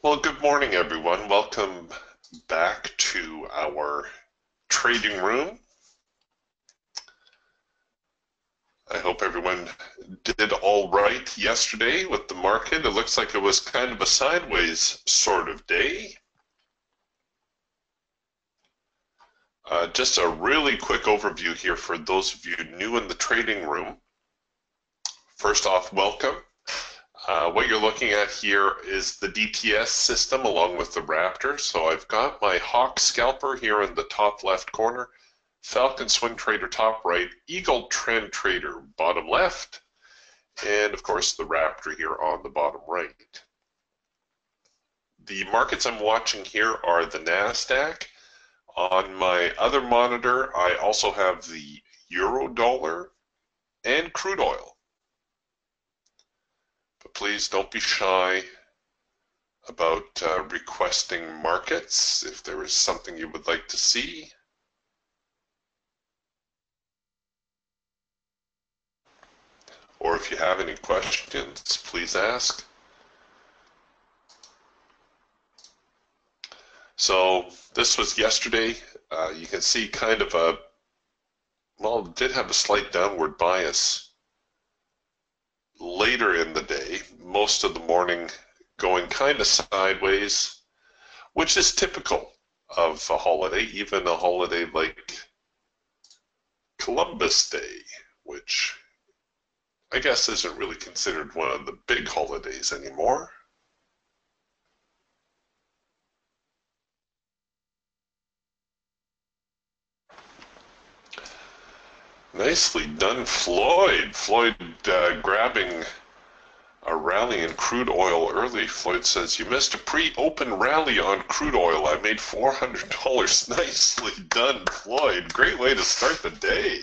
Well, good morning, everyone. Welcome back to our trading room. I hope everyone did all right yesterday with the market. It looks like it was kind of a sideways sort of day. Just a really quick overview here for those of you new in the trading room. First off, welcome. What you're looking at here is the DTS system along with the Raptor. So I've got my Hawk Scalper here in the top left corner, Falcon Swing Trader top right, Eagle Trend Trader bottom left, and of course the Raptor here on the bottom right. The markets I'm watching here are the NASDAQ. On my other monitor, I also have the Euro dollar and crude oil. But please don't be shy about requesting markets if there is something you would like to see. Or if you have any questions, please ask. So this was yesterday. You can see kind of it did have a slight downward bias later in the day, most of the morning going kind of sideways, which is typical of a holiday, even a holiday like Columbus Day, which I guess isn't really considered one of the big holidays anymore. Nicely done, Floyd. Floyd grabbing a rally in crude oil early. Floyd says, you missed a pre-open rally on crude oil. I made $400. Nicely done, Floyd. Great way to start the day.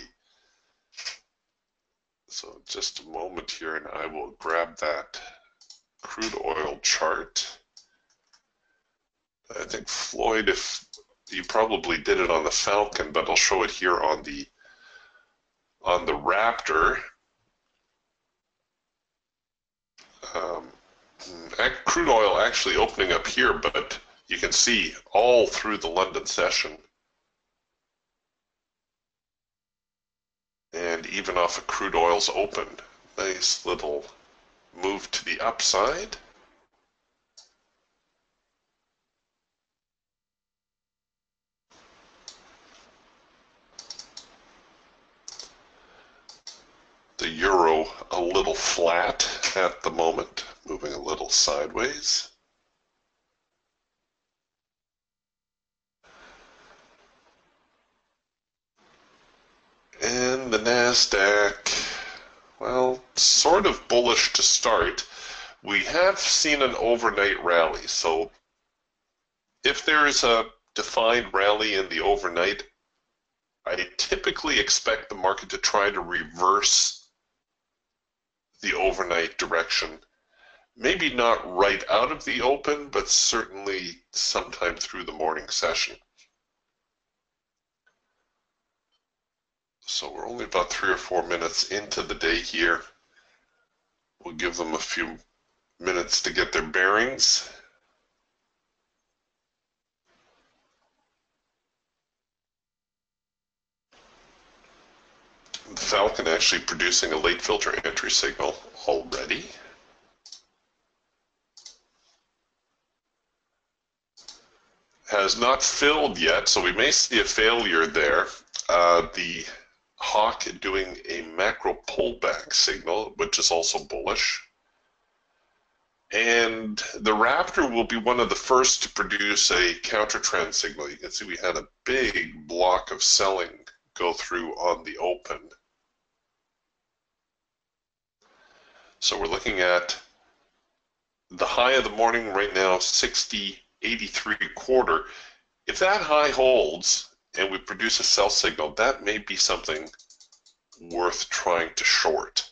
So just a moment here and I will grab that crude oil chart. I think Floyd, if you probably did it on the Falcon, but I'll show it here on the Raptor. Crude oil actually opening up here, but you can see all through the London session and even off of crude oil's open. Nice little move to the upside. The euro a little flat at the moment, moving a little sideways. And the NASDAQ, well, sort of bullish to start. We have seen an overnight rally, so if there is a defined rally in the overnight, I typically expect the market to try to reverse the overnight direction. Maybe not right out of the open, but certainly sometime through the morning session. So we're only about 3 or 4 minutes into the day here. We'll give them a few minutes to get their bearings. The Falcon actually producing a late filter entry signal already. Has not filled yet, so we may see a failure there. The Hawk doing a macro pullback signal, which is also bullish. And the Raptor will be one of the first to produce a counter trend signal. You can see we had a big block of selling go through on the open. So we're looking at the high of the morning right now, 60.83 If that high holds and we produce a sell signal, that may be something worth trying to short.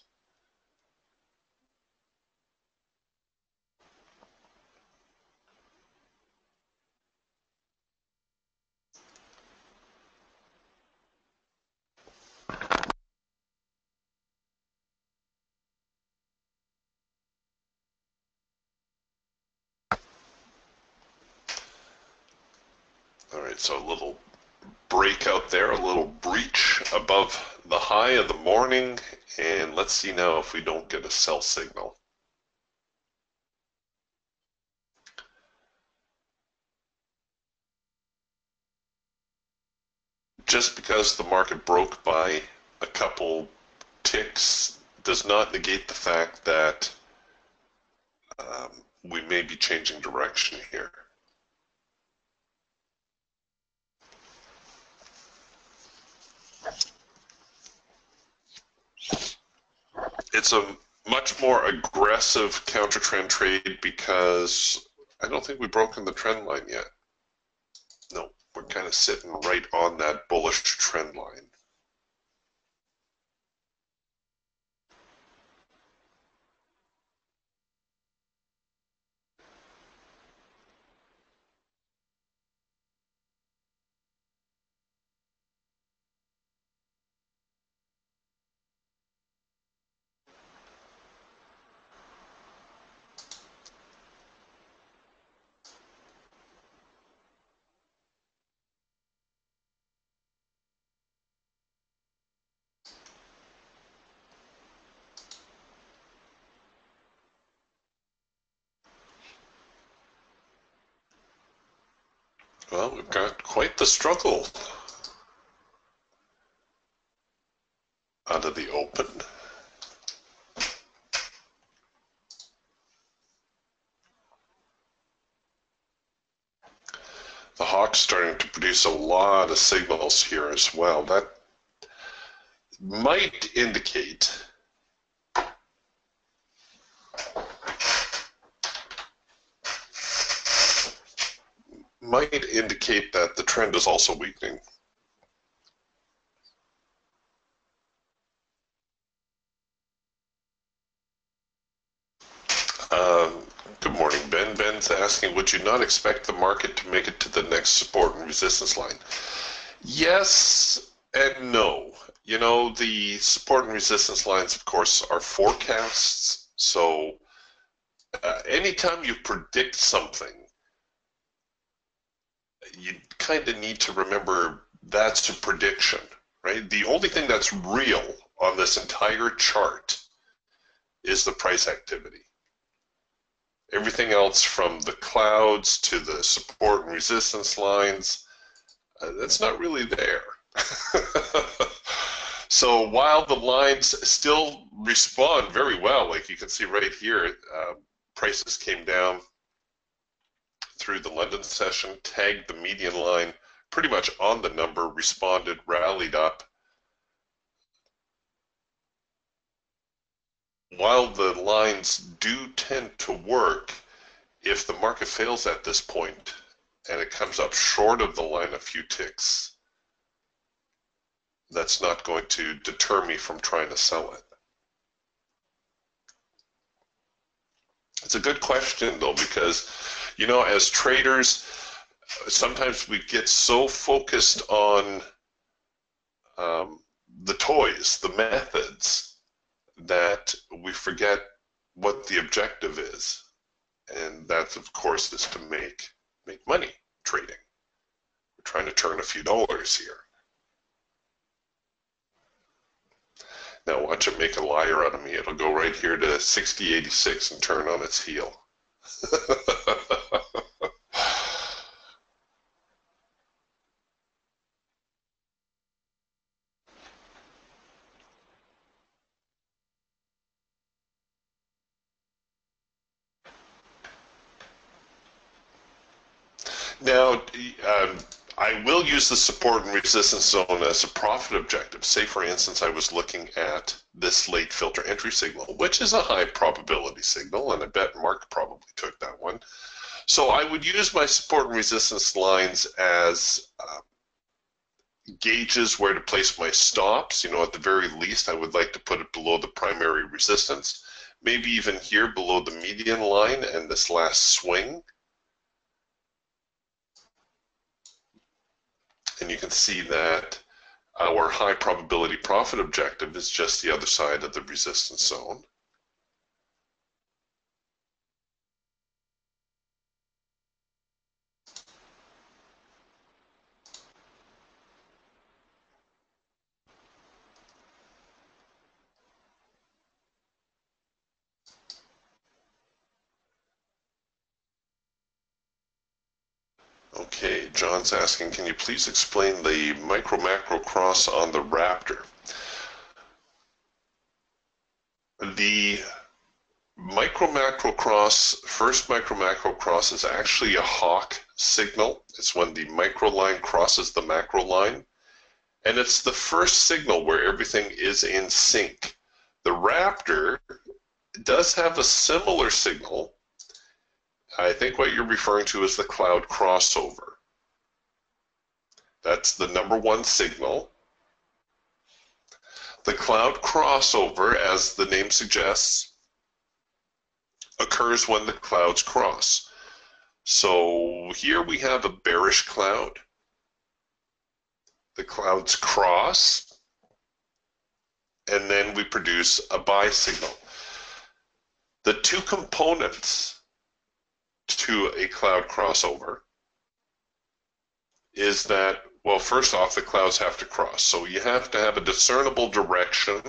All right, so a little breakout there, a little breach above the high of the morning, and let's see now if we don't get a sell signal. Just because the market broke by a couple ticks does not negate the fact that we may be changing direction here. It's a much more aggressive counter trend trade because I don't think we've broken the trend line yet. No, we're kind of sitting right on that bullish trend line. Well, we've got quite the struggle out of the open. The hawk's starting to produce a lot of signals here as well. That might indicate that the trend is also weakening. Good morning, Ben. Ben's asking, would you not expect the market to make it to the next support and resistance line? Yes and no. You know, the support and resistance lines, of course, are forecasts. So anytime you predict something, you kind of need to remember that's a prediction, right? The only thing that's real on this entire chart is the price activity. Everything else from the clouds to the support and resistance lines, that's not really there. So while the lines still respond very well, like you can see right here, prices came down through the London session, tagged the median line pretty much on the number, responded, rallied up. While the lines do tend to work, if the market fails at this point and it comes up short of the line a few ticks, that's not going to deter me from trying to sell it. It's a good question though, because, you know, as traders, sometimes we get so focused on the toys, the methods, that we forget what the objective is. And that, of course, is to make money trading. We're trying to turn a few dollars here. Now watch it make a liar out of me. It'll go right here to 60.86 and turn on its heel. Now, I will use the support and resistance zone as a profit objective. Say, for instance, I was looking at this late filter entry signal, which is a high probability signal, and I bet Mark probably took that one. So I would use my support and resistance lines as gauges where to place my stops. You know, at the very least, I would like to put it below the primary resistance, maybe even here below the median line and this last swing. And you can see that our high probability profit objective is just the other side of the resistance zone. Okay, John's asking, can you please explain the micro-macro cross on the Raptor? The first micro-macro cross is actually a hawk signal. It's when the micro line crosses the macro line. And it's the first signal where everything is in sync. The Raptor does have a similar signal. I think what you're referring to is the cloud crossover. That's the number one signal. The cloud crossover, as the name suggests, occurs when the clouds cross. So here we have a bearish cloud. The clouds cross, and then we produce a buy signal. The two components to a cloud crossover is that, well, first off, the clouds have to cross. So you have to have a discernible direction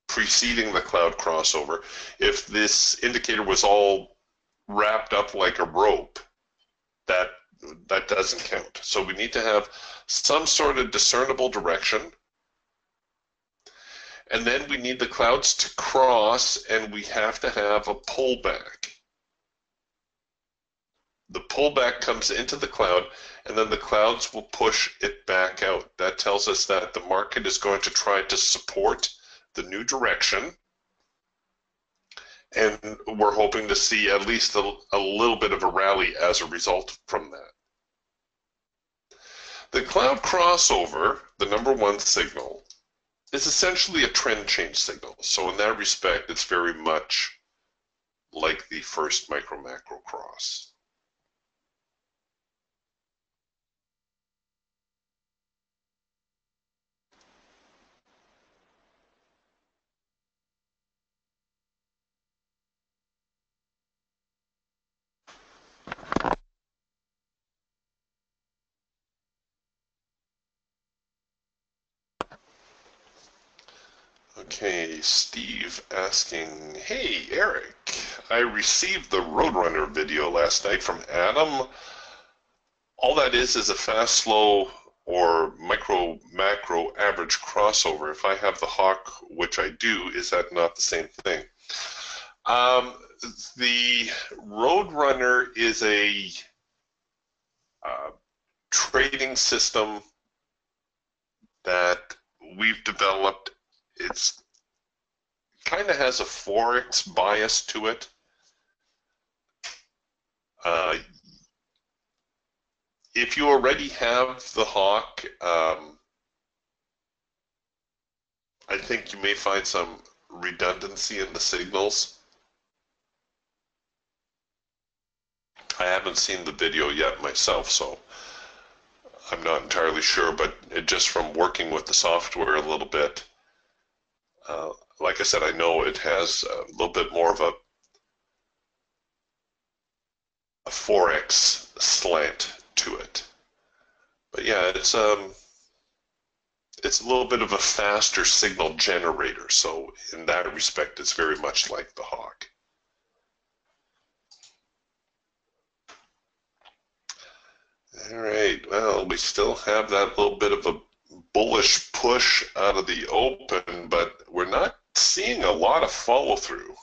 preceding the cloud crossover. If this indicator was all wrapped up like a rope, that doesn't count. So we need to have some sort of discernible direction. And then we need the clouds to cross, and we have to have a pullback. The pullback comes into the cloud, and then the clouds will push it back out. That tells us that the market is going to try to support the new direction, and we're hoping to see at least a little bit of a rally as a result from that. The cloud crossover, the number one signal, is essentially a trend change signal. So in that respect, it's very much like the first micro-macro cross. Okay, Steve asking, hey, Eric, I received the Roadrunner video last night from Adam. All that is a fast, slow, or micro-macro average crossover. If I have the hawk, which I do, is that not the same thing? The Roadrunner is a trading system that we've developed. It's kind of has a Forex bias to it. If you already have the hawk, I think you may find some redundancy in the signals. I haven't seen the video yet myself, so I'm not entirely sure, but just from working with the software a little bit, like I said, I know it has a little bit more of a Forex slant to it. But yeah, it's a little bit of a faster signal generator, so in that respect, it's very much like the hawk. All right, well, we still have that little bit of a bullish push out of the open, but we're not seeing a lot of follow through.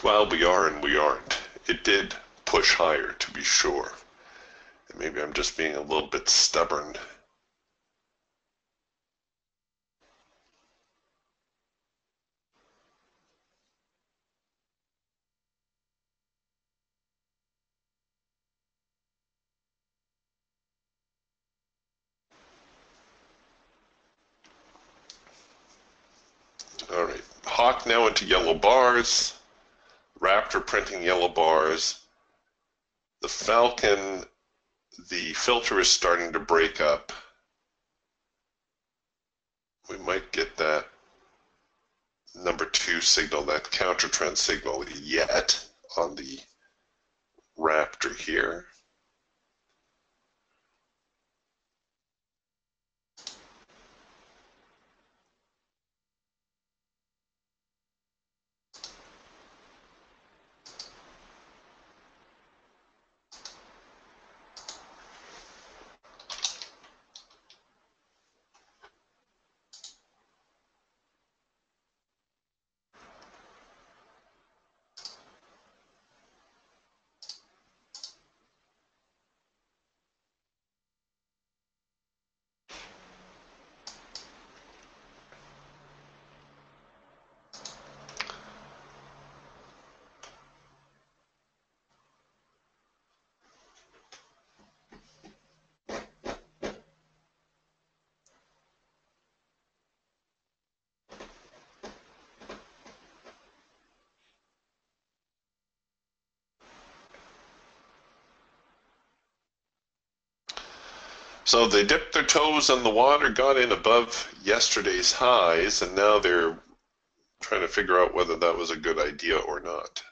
Well, we are and we aren't. It did push higher, to be sure. And maybe I'm just being a little bit stubborn. All right, hawk now into yellow bars. Raptor printing yellow bars. The Falcon, the filter is starting to break up. We might get that number 2 signal, that counter trend signal yet on the Raptor here. So they dipped their toes in the water, got in above yesterday's highs, and now they're trying to figure out whether that was a good idea or not.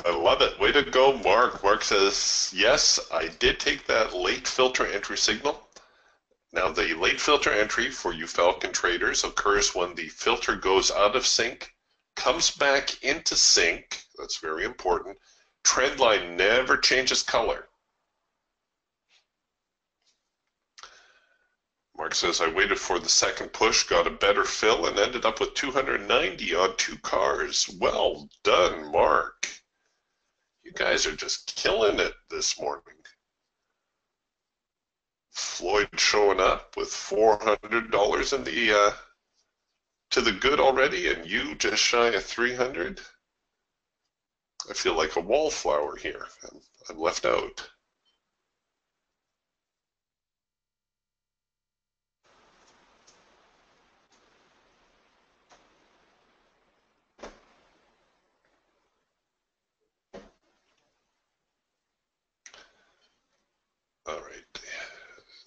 I love it. Way to go, Mark. Mark says, yes, I did take that late filter entry signal. Now, the late filter entry for you Falcon traders occurs when the filter goes out of sync, comes back into sync. That's very important. Trend line never changes color. Mark says, I waited for the second push, got a better fill, and ended up with 290 on 2 cars. Well done, Mark. You guys are just killing it this morning. Floyd showing up with $400 in the to the good already, and you just shy of 300. I feel like a wallflower here. I'm left out. All right.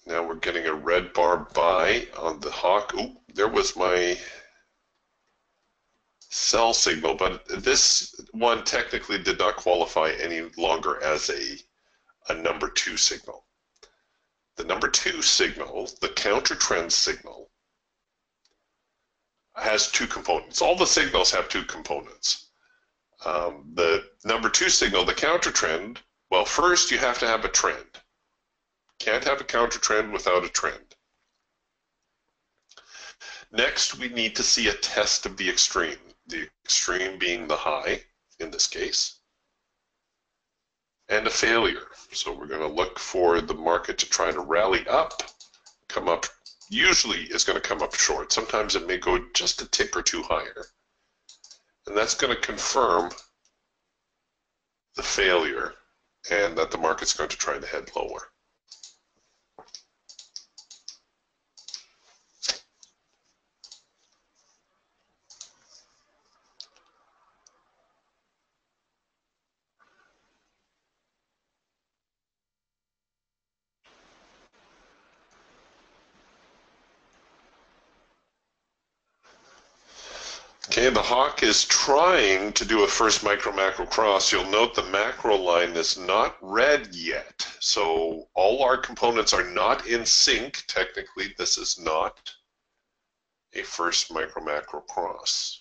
Now we're getting a red bar buy on the hawk. Ooh, there was my sell signal, but this one technically did not qualify any longer as a number 2 signal. The number 2 signal, the counter trend signal, has 2 components. All the signals have 2 components. The number 2 signal, the counter trend, well, first you have to have a trend. Can't have a counter trend without a trend. Next, we need to see a test of the extreme being the high, in this case, and a failure. So we're going to look for the market to try to rally up, come up, usually it's going to come up short. Sometimes it may go just a tick or 2 higher. And that's going to confirm the failure and that the market's going to try to head lower. Okay, the hawk is trying to do a first micro-macro cross. You'll note the macro line is not red yet. So all our components are not in sync. Technically, this is not a first micro-macro cross.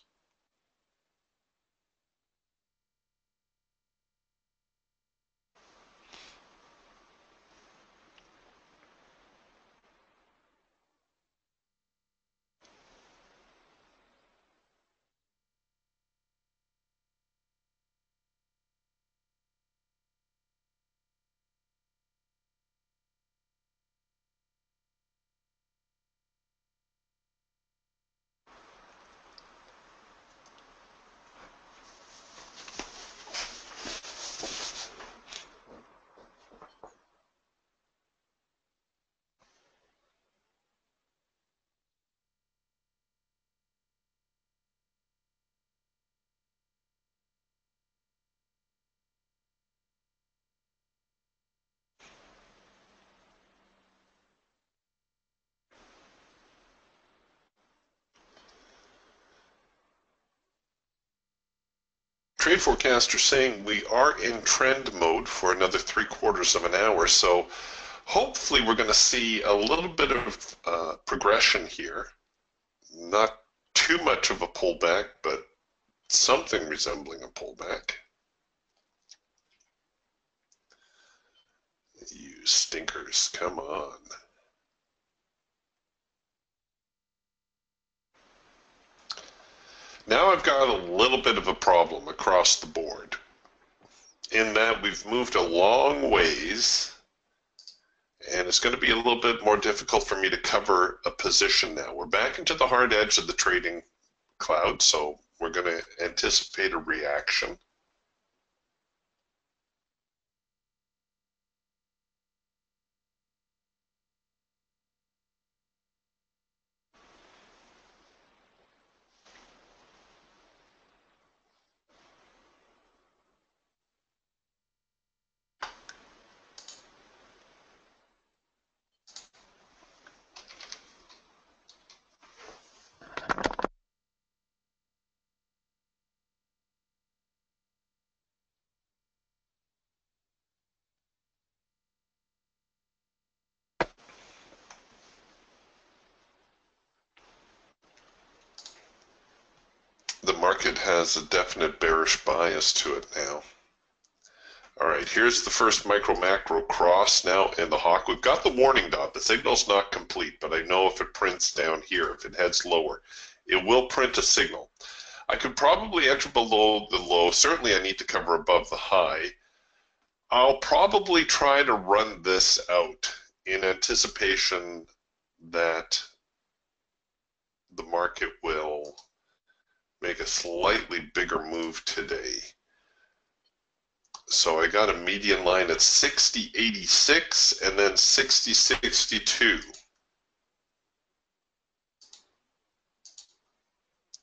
Trade forecaster saying we are in trend mode for another 3/4 of an hour, so hopefully we're going to see a little bit of progression here. Not too much of a pullback, but something resembling a pullback. You stinkers, come on. Now I've got a little bit of a problem across the board in that we've moved a long ways, and it's going to be a little bit more difficult for me to cover a position now. We're back into the hard edge of the trading cloud, so we're going to anticipate a reaction. The market has a definite bearish bias to it now. All right, here's the first micro macro cross now in the hawk. We've got the warning dot. The signal's not complete, but I know if it prints down here, if it heads lower, it will print a signal. I could probably enter below the low. Certainly I need to cover above the high. I'll probably try to run this out in anticipation that the market will make a slightly bigger move today. So I got a median line at 60.86 and then 60.62.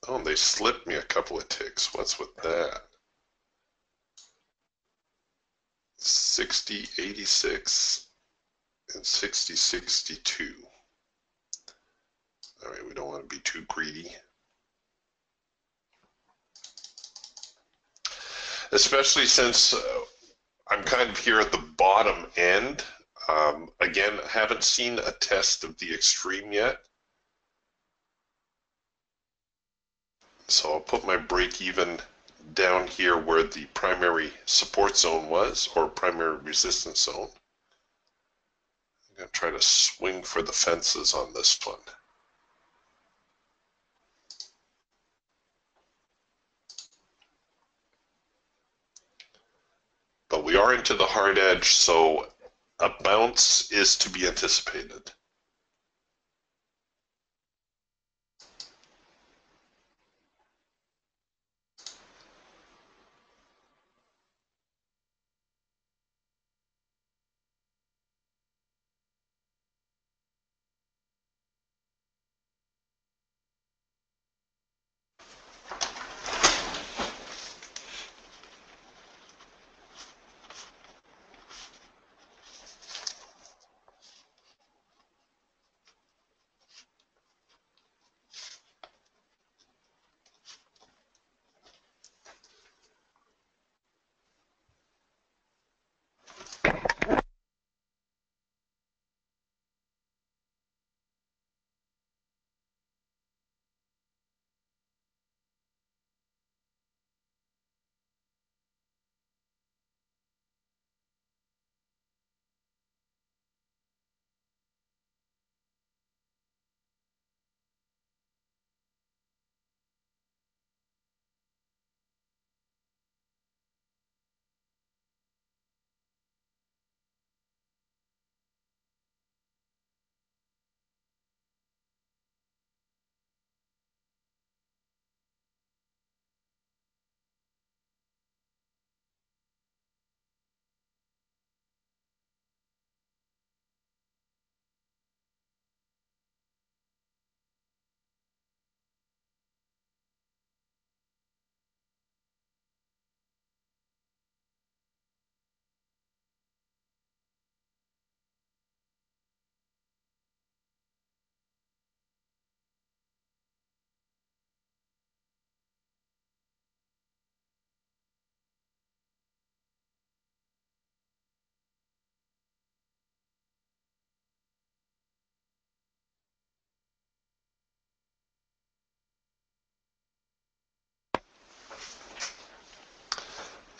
Oh, they slipped me a couple of ticks. What's with that? 60.86 and 60.62. All right, we don't want to be too greedy. Especially since I'm kind of here at the bottom end. Again, haven't seen a test of the extreme yet. So I'll put my break even down here where the primary support zone was, or primary resistance zone. I'm going to try to swing for the fences on this one. But we are into the hard edge, so a bounce is to be anticipated.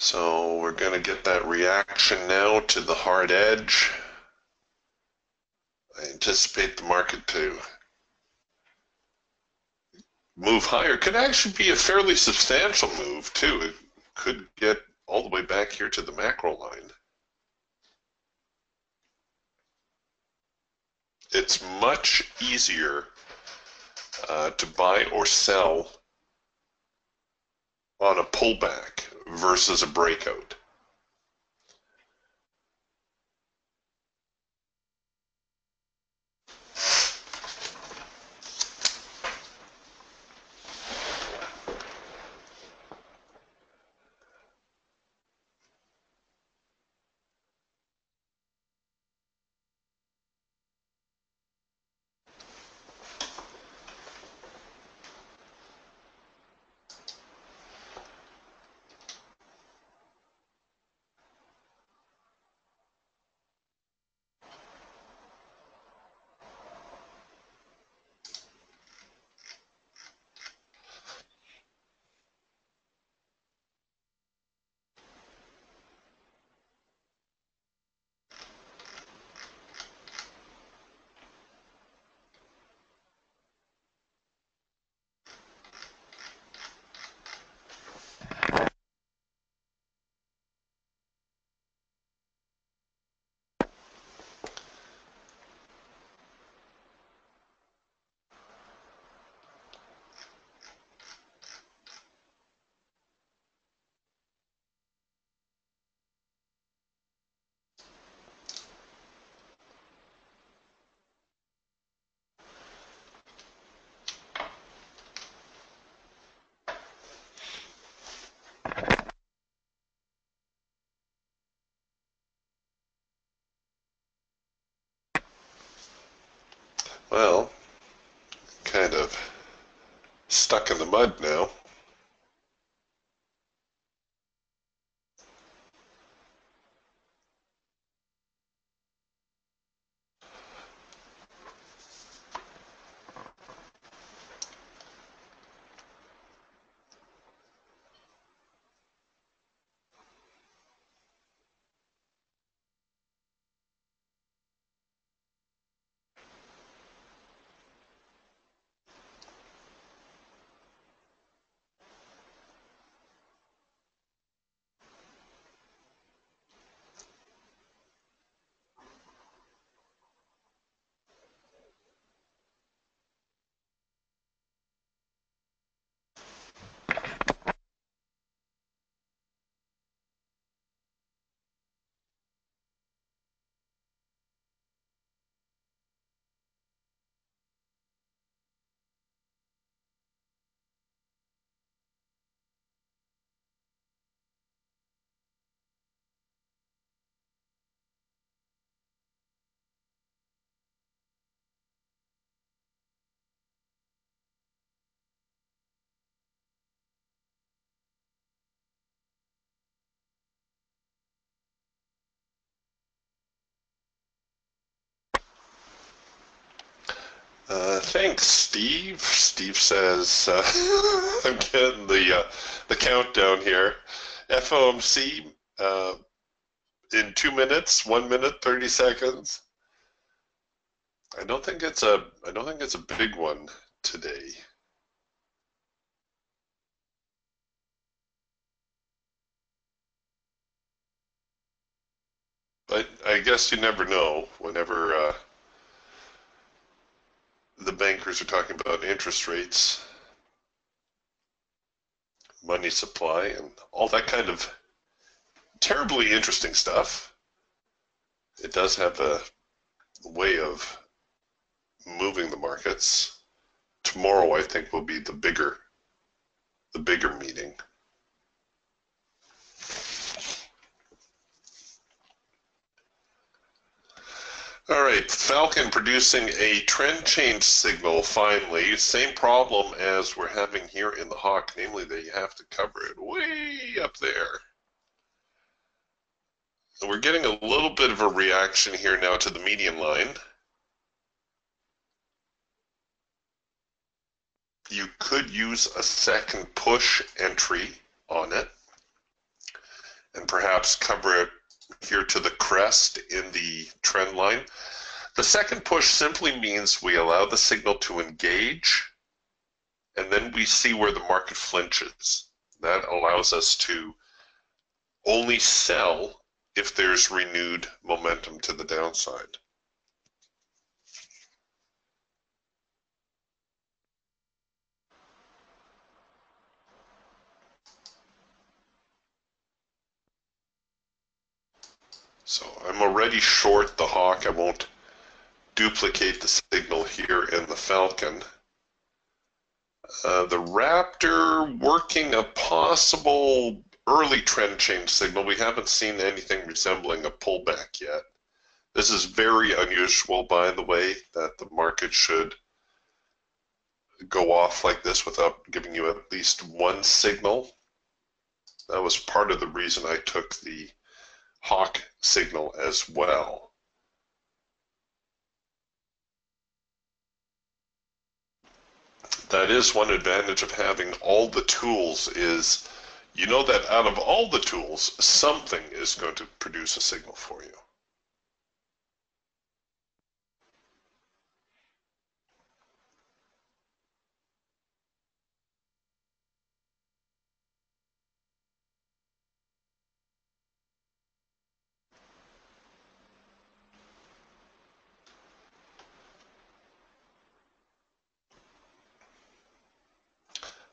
So we're going to get that reaction now to the hard edge. I anticipate the market to move higher. Could actually be a fairly substantial move too. It could get all the way back here to the macro line. It's much easier to buy or sell on a pullback versus a breakout. Well, kind of stuck in the mud now. Thanks, Steve. Steve says, I'm getting the countdown here. FOMC in 2 minutes, 1 minute, 30 seconds. I don't think it's a big one today. But I guess you never know whenever the bankers are talking about interest rates, money supply, and all that kind of terribly interesting stuff. It does have a way of moving the markets. Tomorrow, I think, will be the bigger meeting. All right, Falcon producing a trend change signal finally. Same problem as we're having here in the Hawk, namely that you have to cover it way up there. And we're getting a little bit of a reaction here now to the median line. You could use a second push entry on it. and perhaps cover it here to the crest in the trend line. The second push simply means we allow the signal to engage, and then we see where the market flinches. That allows us to only sell if there's renewed momentum to the downside. So I'm already short the hawk. I won't duplicate the signal here in the falcon. The raptor working a possible early trend change signal. We haven't seen anything resembling a pullback yet. This is very unusual, by the way, that the market should go off like this without giving you at least one signal. That was part of the reason I took the hawk signal as well. That is one advantage of having all the tools, is you know that out of all the tools, something is going to produce a signal for you.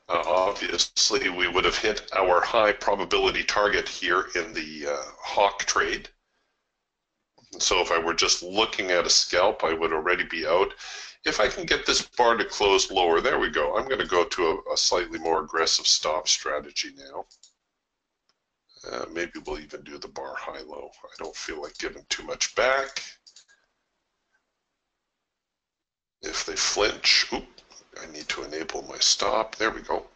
Obviously, we would have hit our high probability target here in the hawk trade. So if I were just looking at a scalp, I would already be out. If I can get this bar to close lower, there we go. I'm going to go to a slightly more aggressive stop strategy now. Maybe we'll even do the bar high-low. I don't feel like giving too much back. If they flinch, oop, I need to enable my stop. There we go.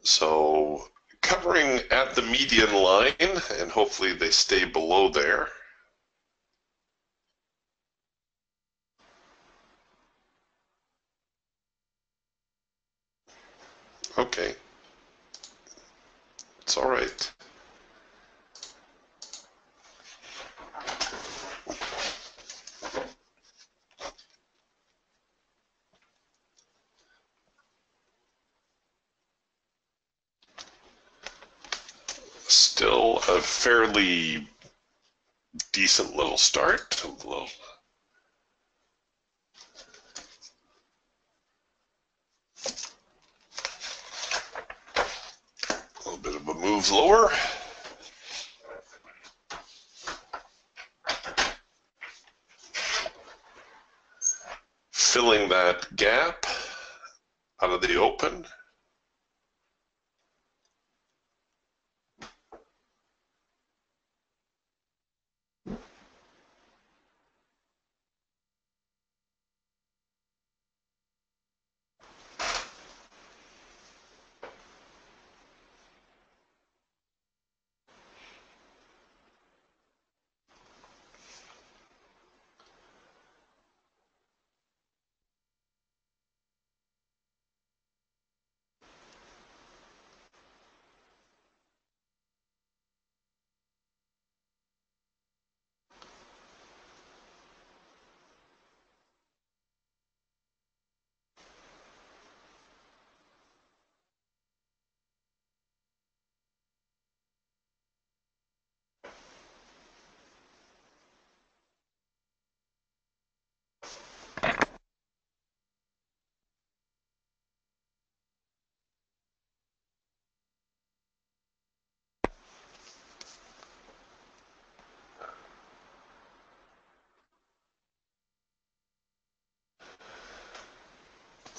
So covering at the median line, and hopefully they stay below there. Okay. It's all right. Still a fairly decent little start. A little bit of a move lower. Filling that gap out of the open.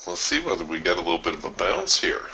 Let's see whether we get a little bit of a bounce here.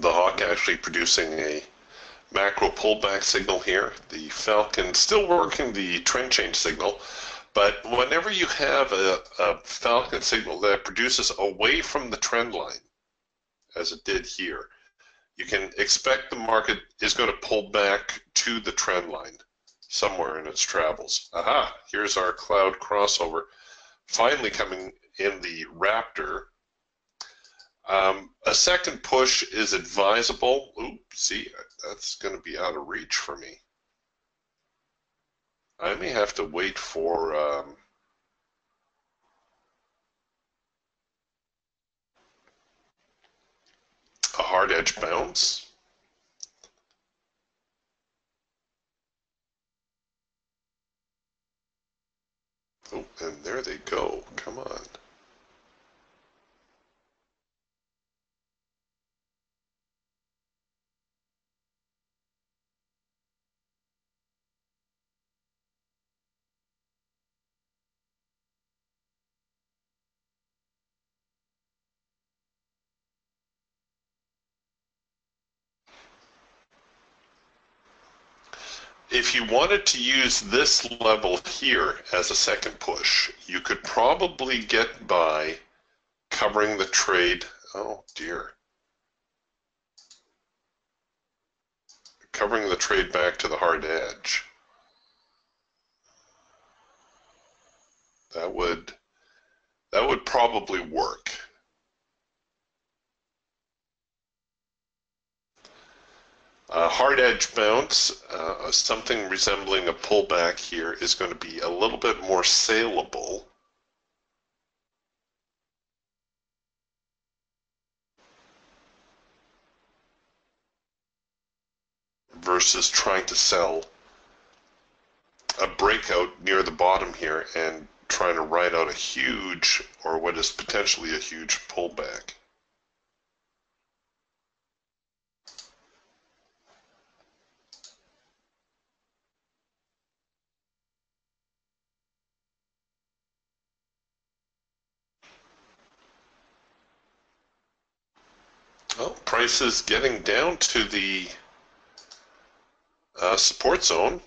the hawk actually producing a macro pullback signal here. The falcon still working the trend change signal, but whenever you have a falcon signal that produces away from the trend line, as it did here, you can expect the market is going to pull back to the trend line somewhere in its travels. Aha, here's our cloud crossover finally coming in the Raptor. A second push is advisable. Ooh, see, that's going to be out of reach for me. I may have to wait for a hard edge bounce. Oh, and there they go. Come on. If you wanted to use this level here as a second push, you could probably get by covering the trade. Oh dear. Covering the trade back to the hard edge. That would probably work. Hard edge bounce, something resembling a pullback here, is going to be a little bit more saleable. Versus trying to sell a breakout near the bottom here and trying to ride out a huge, or what is potentially a huge pullback. Well, price is getting down to the support zone.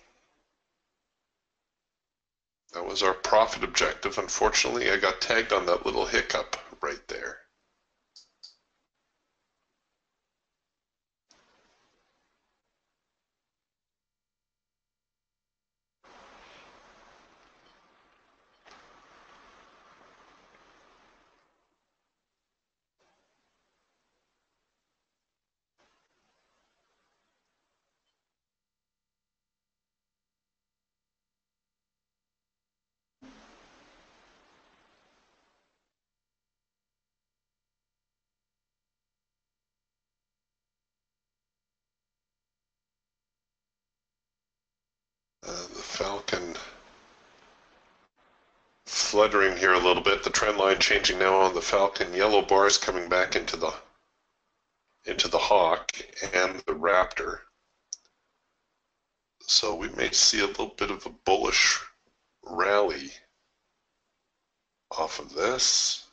That was our profit objective. Unfortunately, I got tagged on that little hiccup right there. The Falcon fluttering here a little bit. The trend line changing now on the Falcon. Yellow bars coming back into the Hawk and the Raptor. So we may see a little bit of a bullish rally off of this.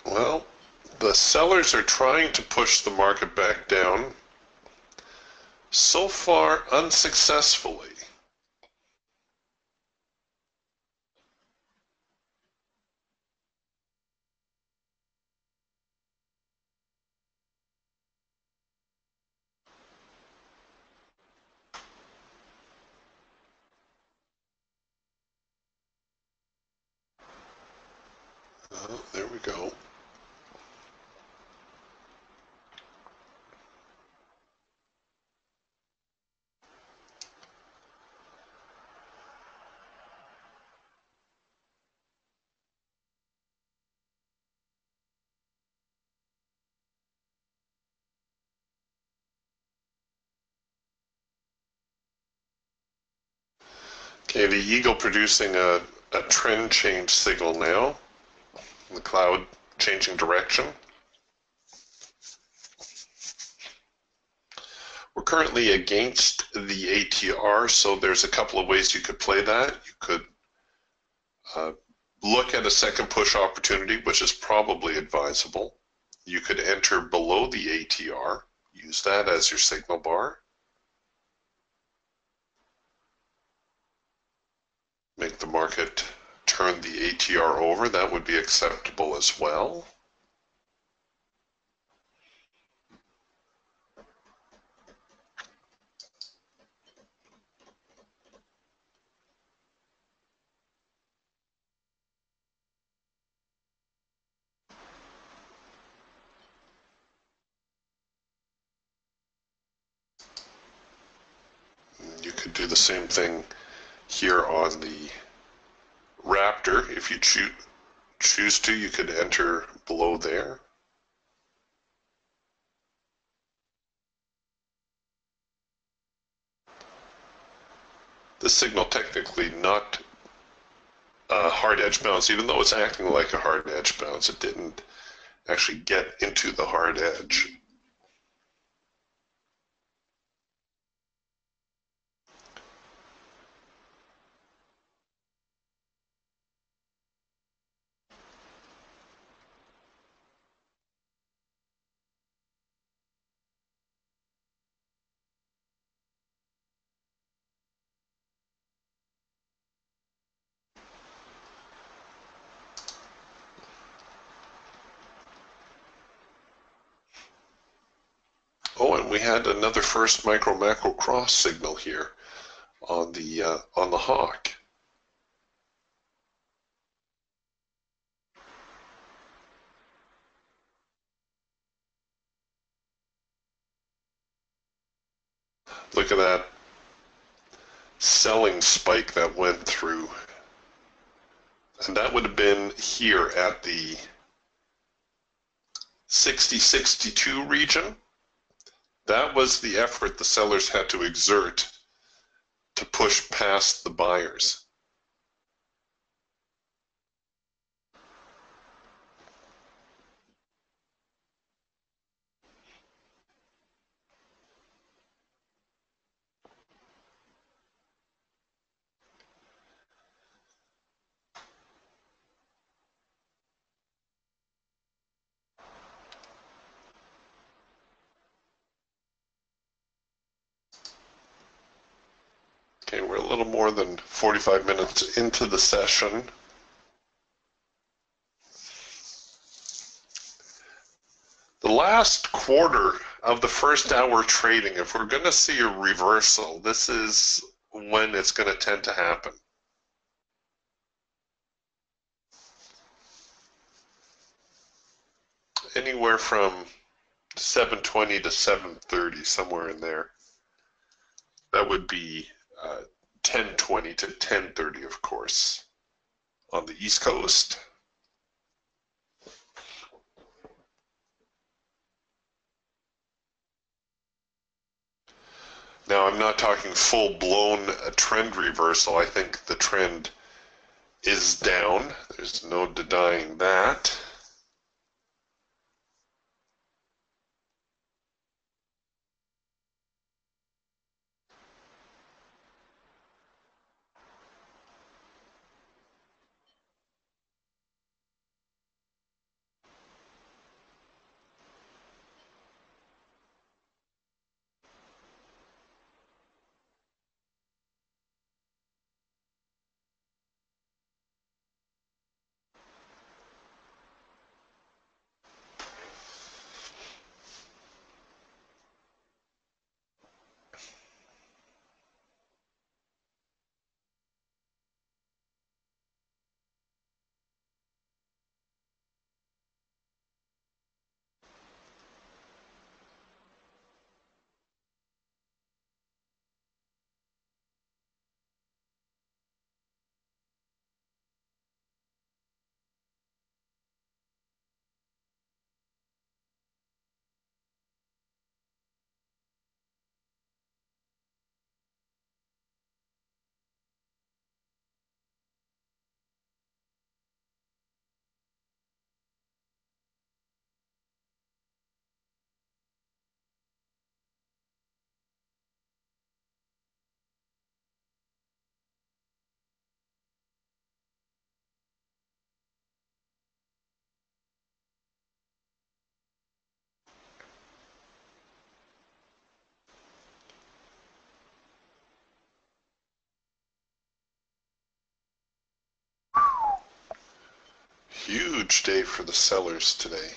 Well, the sellers are trying to push the market back down, so far unsuccessfully. There we go. Okay, the eagle producing a trend change signal now. The cloud changing direction. We're currently against the ATR, so there's a couple of ways you could play that. You could look at a second push opportunity, which is probably advisable. You could enter below the ATR, use that as your signal bar. Make the market turn the ATR over, that would be acceptable as well. You could do the same thing here on the Raptor. If you choose to, you could enter below there. The signal technically not a hard edge bounce, even though it's acting like a hard edge bounce. It didn't actually get into the hard edge. Oh, and we had another first micro macro cross signal here on the hawk. Look at that selling spike that went through. And that would have been here at the 60-62 region. That was the effort the sellers had to exert to push past the buyers. Okay, we're a little more than 45 minutes into the session. The last quarter of the first hour trading, if we're going to see a reversal, this is when it's going to tend to happen. Anywhere from 720 to 730, somewhere in there. That would be 1020 to 1030, of course, on the East Coast. Now, I'm not talking full-blown trend reversal. I think the trend is down. There's no denying that. Huge day for the sellers today.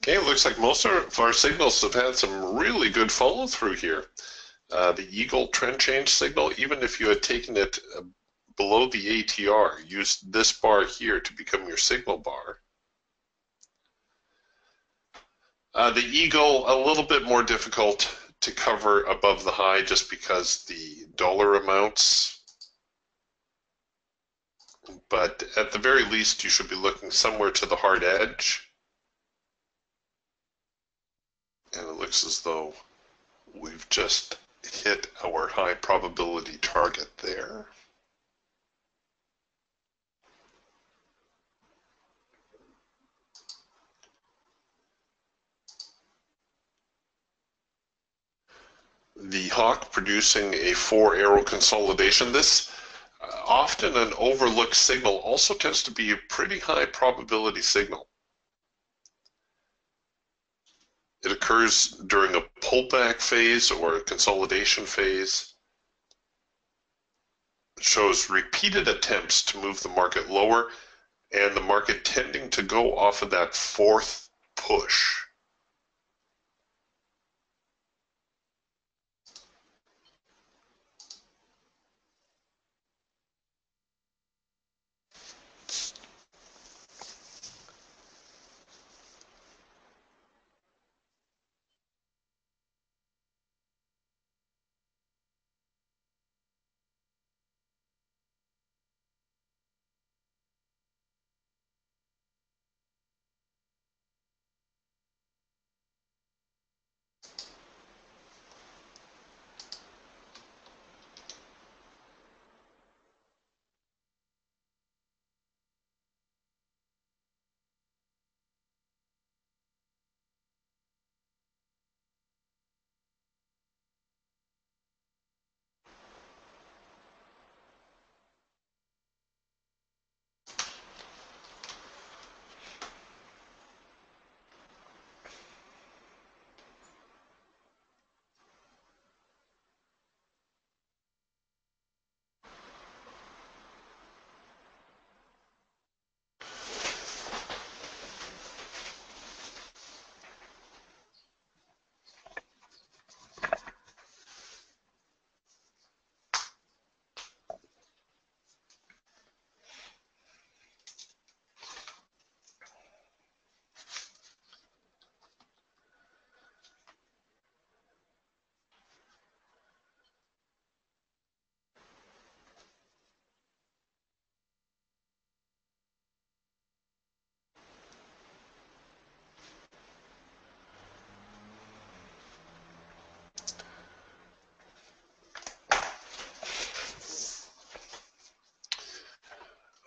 Okay, it looks like most of our signals have had some really good follow through here. The Eagle trend change signal, even if you had taken it below the ATR, use this bar here to become your signal bar. The Eagle, a little bit more difficult to cover above the high just because the dollar amounts, but at the very least you should be looking somewhere to the hard edge. And it looks as though we've just hit our high probability target there. The Hawk producing a 4-arrow consolidation. This often an overlooked signal also tends to be a pretty high probability signal. It occurs during a pullback phase or a consolidation phase. It shows repeated attempts to move the market lower and the market tending to go off of that fourth push.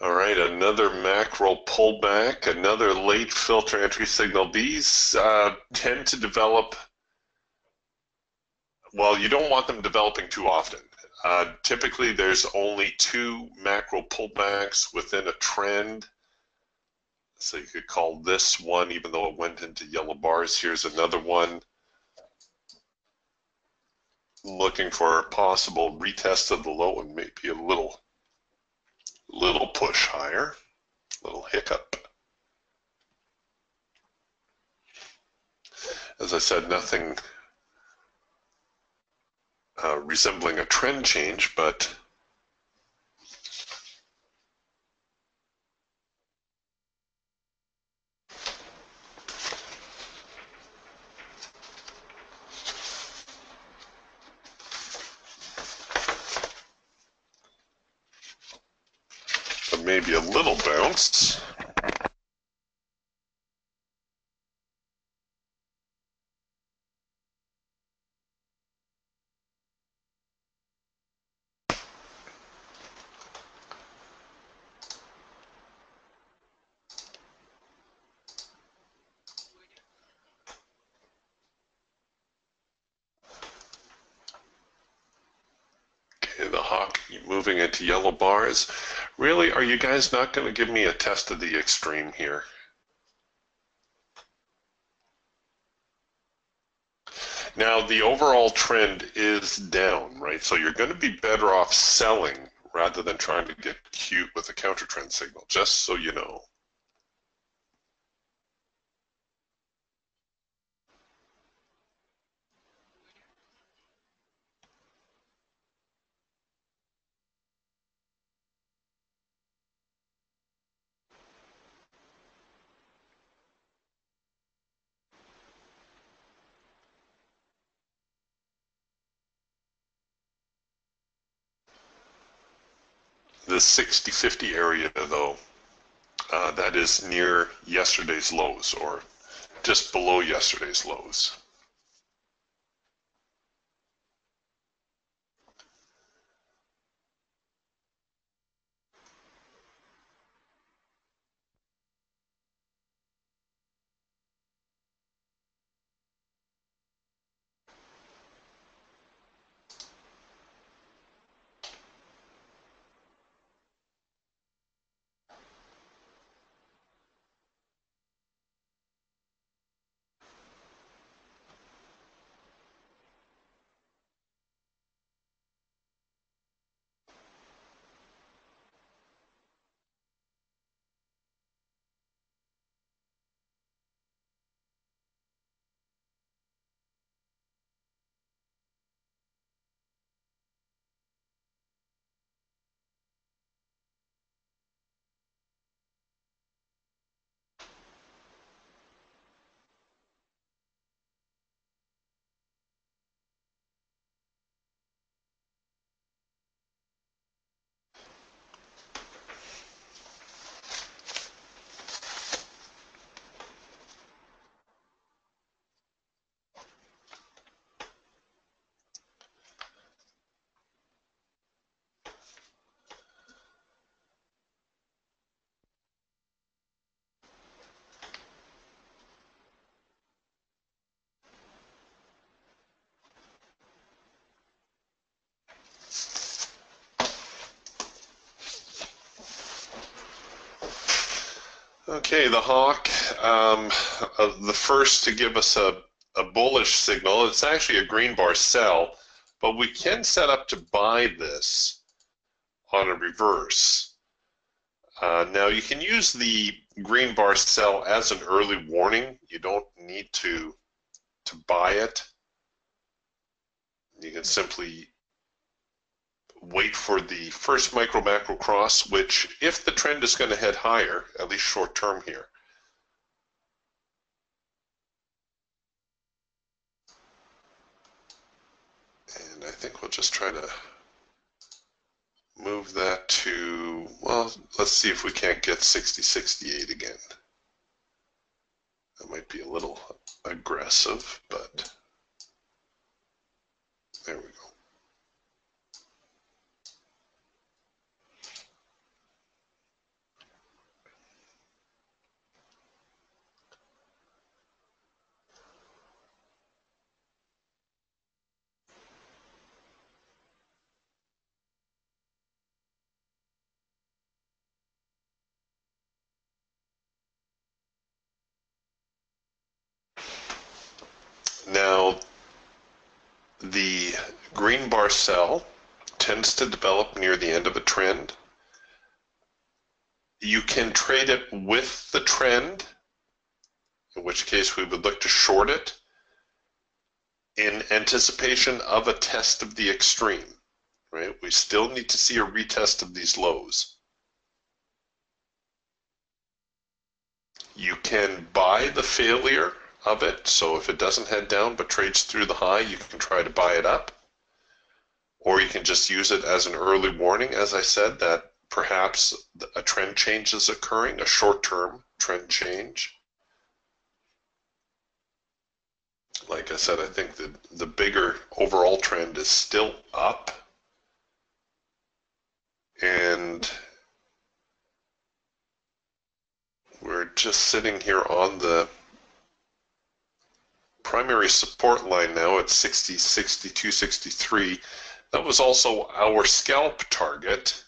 All right, another macro pullback, another late filter entry signal. These tend to develop, well, you don't want them developing too often. Typically, there's only 2 macro pullbacks within a trend. So you could call this one, even though it went into yellow bars. Here's another one. Looking for a possible retest of the low and maybe a little push higher, little hiccup. As I said, nothing resembling a trend change, but maybe a little bounce. The hawk moving into yellow bars. Really, are you guys not going to give me a test of the extreme here? Now, the overall trend is down, right? So you're going to be better off selling rather than trying to get cute with a counter trend signal, just so you know. The 60-50 area, though, that is near yesterday's lows or just below yesterday's lows. Okay, the hawk, the first to give us a bullish signal. It's actually a green bar sell, but we can set up to buy this on a reverse. Now you can use the green bar sell as an early warning. You don't need to buy it. You can simply wait for the first micro macro cross, which if the trend is going to head higher, at least short term here, and I think we'll just try to move that to, well, let's see if we can't get 60-68 again. That might be a little aggressive, but there we go. Now, the green bar sell tends to develop near the end of a trend. You can trade it with the trend, in which case we would look to short it in anticipation of a test of the extreme, right? We still need to see a retest of these lows. You can buy the failure of it, so if it doesn't head down but trades through the high, you can try to buy it up. Or you can just use it as an early warning. As I said, that perhaps a trend change is occurring, a short-term trend change. Like I said, I think the bigger overall trend is still up. And we're just sitting here on the primary support line now at 60, 62, 63. That was also our scalp target.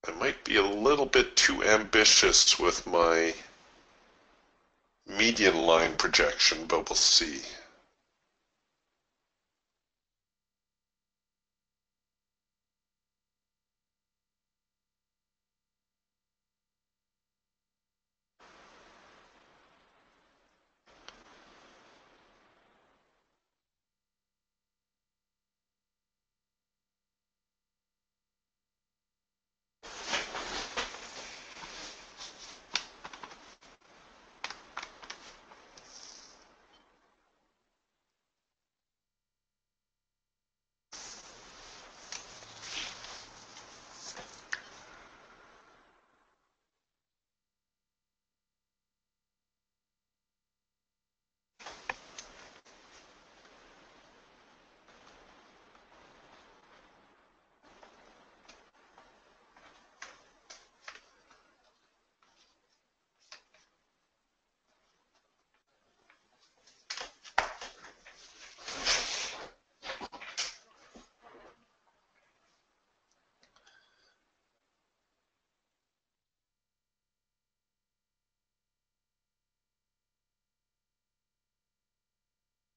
I might be a little bit too ambitious with my median line projection, but we'll see.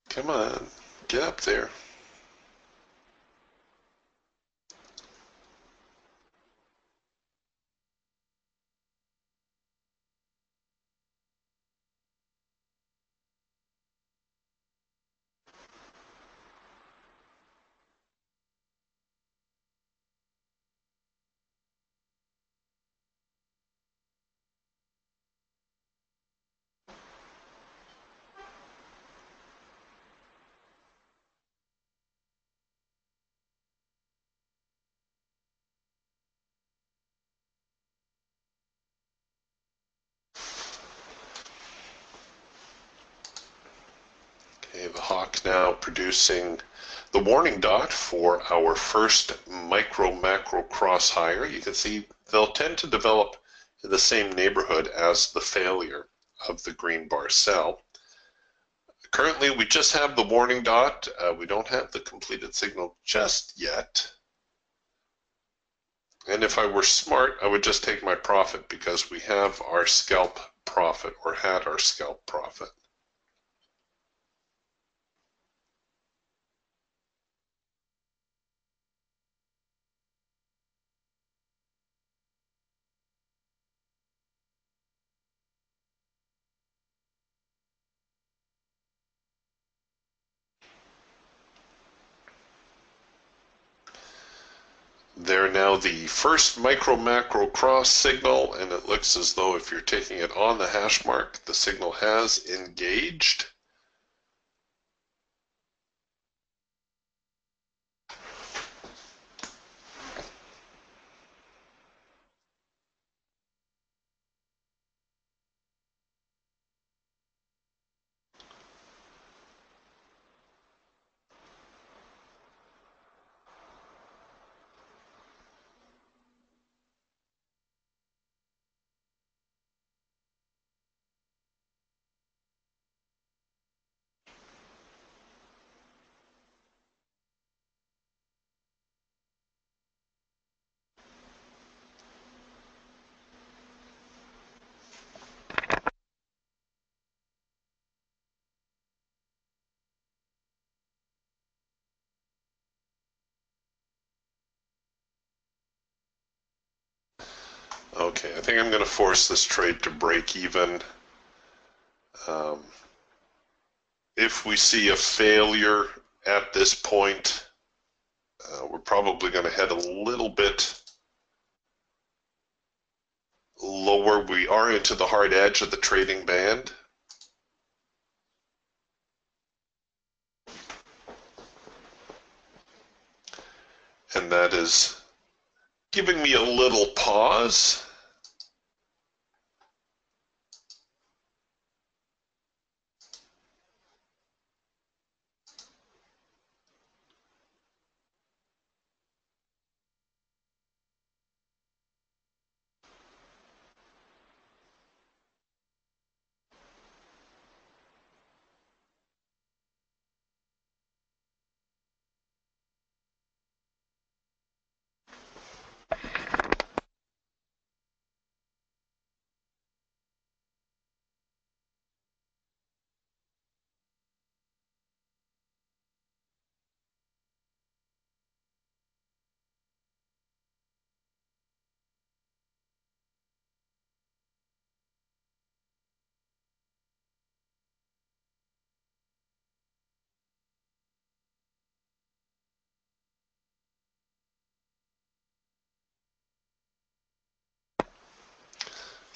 Come on, get up there. Okay, the hawk now producing the warning dot for our first micro-macro cross higher. You can see they'll tend to develop in the same neighborhood as the failure of the green bar sell. Currently, we just have the warning dot. We don't have the completed signal just yet. And if I were smart, I would just take my profit because we have our scalp profit, or had our scalp profit. They're now the first micro-macro cross signal, and it looks as though if you're taking it on the hash mark, the signal has engaged. Okay, I think I'm going to force this trade to break even. If we see a failure at this point, we're probably going to head a little bit lower. We are into the hard edge of the trading band. was giving me a little pause.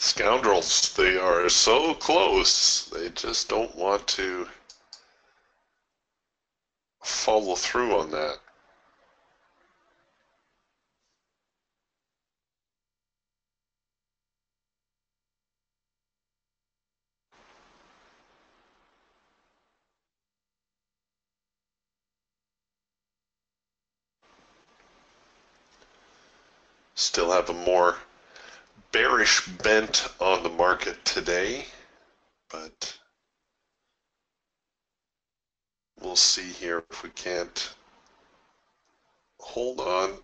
Scoundrels, they are so close. They just don't want to follow through on that. Still have a more bearish bent on the market today, but we'll see here if we can't hold on.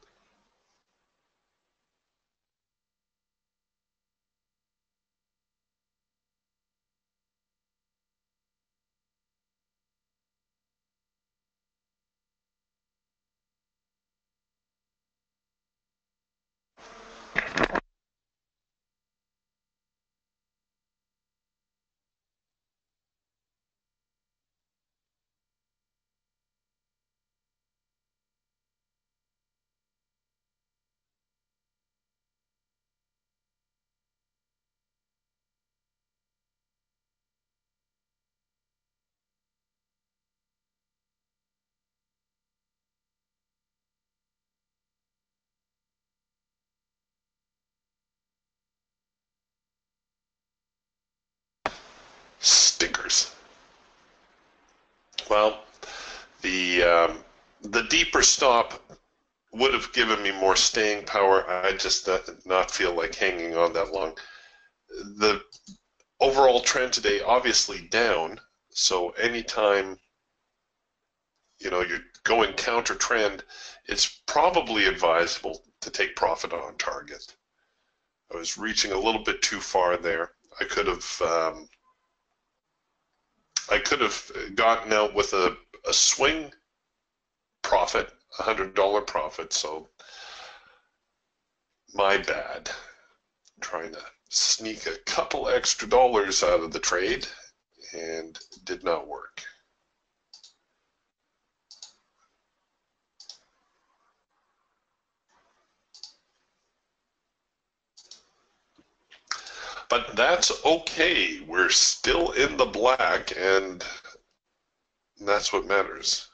Stinkers. Well, the deeper stop would have given me more staying power. I just not feel like hanging on that long. The overall trend today obviously down, so anytime you're going counter trend, it's probably advisable to take profit on target. I was reaching a little bit too far there. I could have gotten out with a swing profit, $100 profit, so my bad. I'm trying to sneak a couple extra dollars out of the trade, and did not work. But that's okay. We're still in the black, and that's what matters.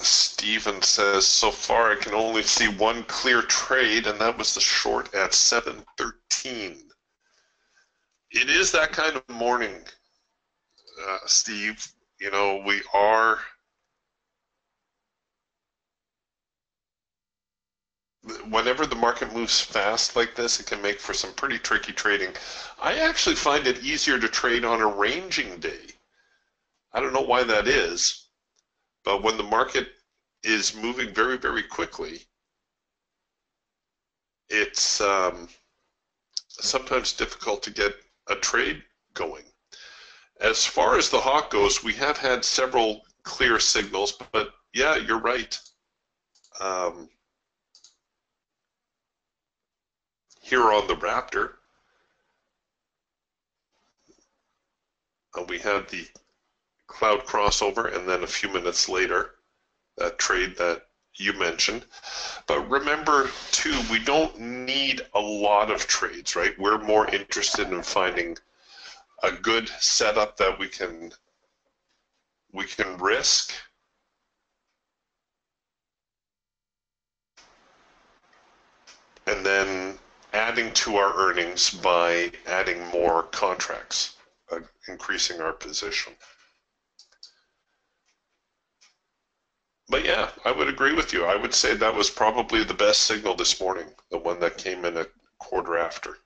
Steven says, so far I can only see one clear trade, and that was the short at 713. It is that kind of morning, Steve. We are... Whenever the market moves fast like this, it can make for some pretty tricky trading. I actually find it easier to trade on a ranging day. I don't know why that is, but when the market is moving very, very quickly, it's sometimes difficult to get a trade going. As far as the hawk goes, we have had several clear signals, but yeah, you're right. Here on the Raptor, we had the cloud crossover, and then a few minutes later, that trade that you mentioned. But remember, too, we don't need a lot of trades, right? We're more interested in finding a good setup that we can risk, and then adding to our earnings by adding more contracts, increasing our position. But yeah, I would agree with you. I would say that was probably the best signal this morning, the one that came in a quarter after.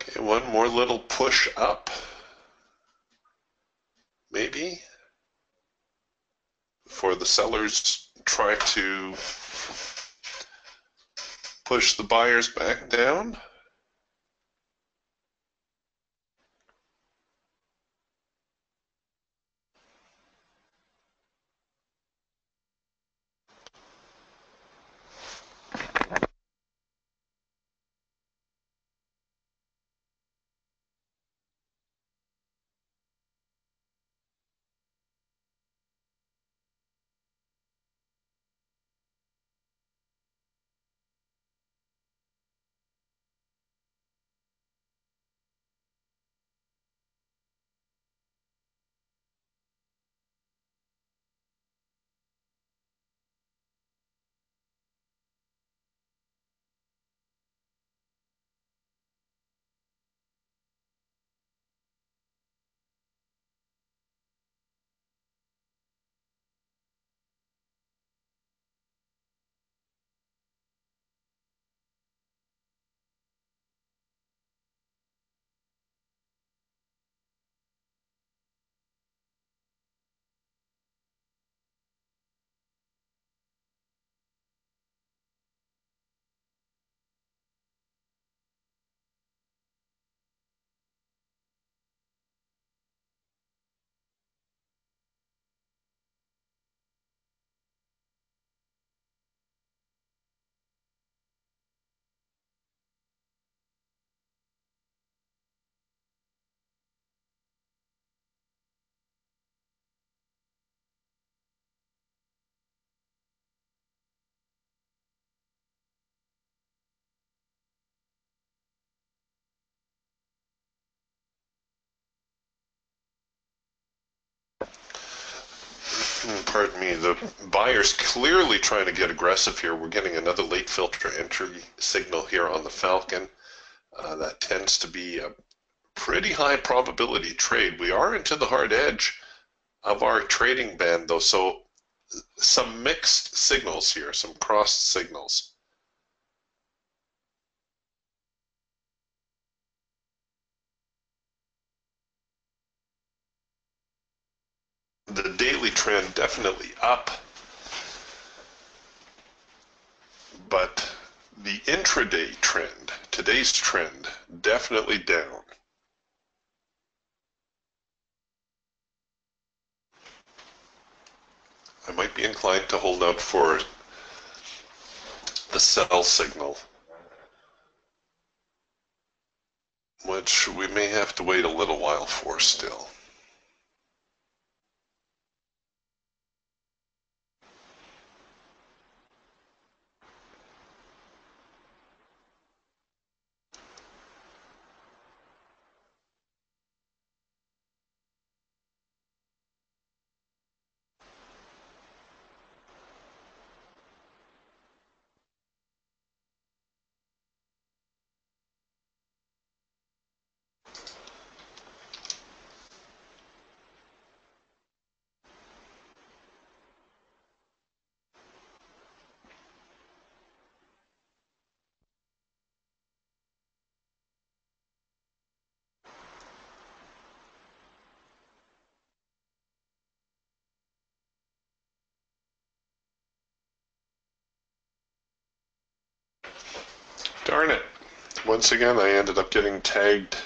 Okay, one more little push up, maybe, before the sellers try to push the buyers back down. Pardon me, the buyer's clearly trying to get aggressive here. We're getting another late filter entry signal here on the Falcon. That tends to be a pretty high probability trade. We are into the hard edge of our trading band, though, so some mixed signals here, some crossed signals. The daily trend definitely up, but the intraday trend, today's trend, definitely down. I might be inclined to hold out for the sell signal, which we may have to wait a little while for still. once again, I ended up getting tagged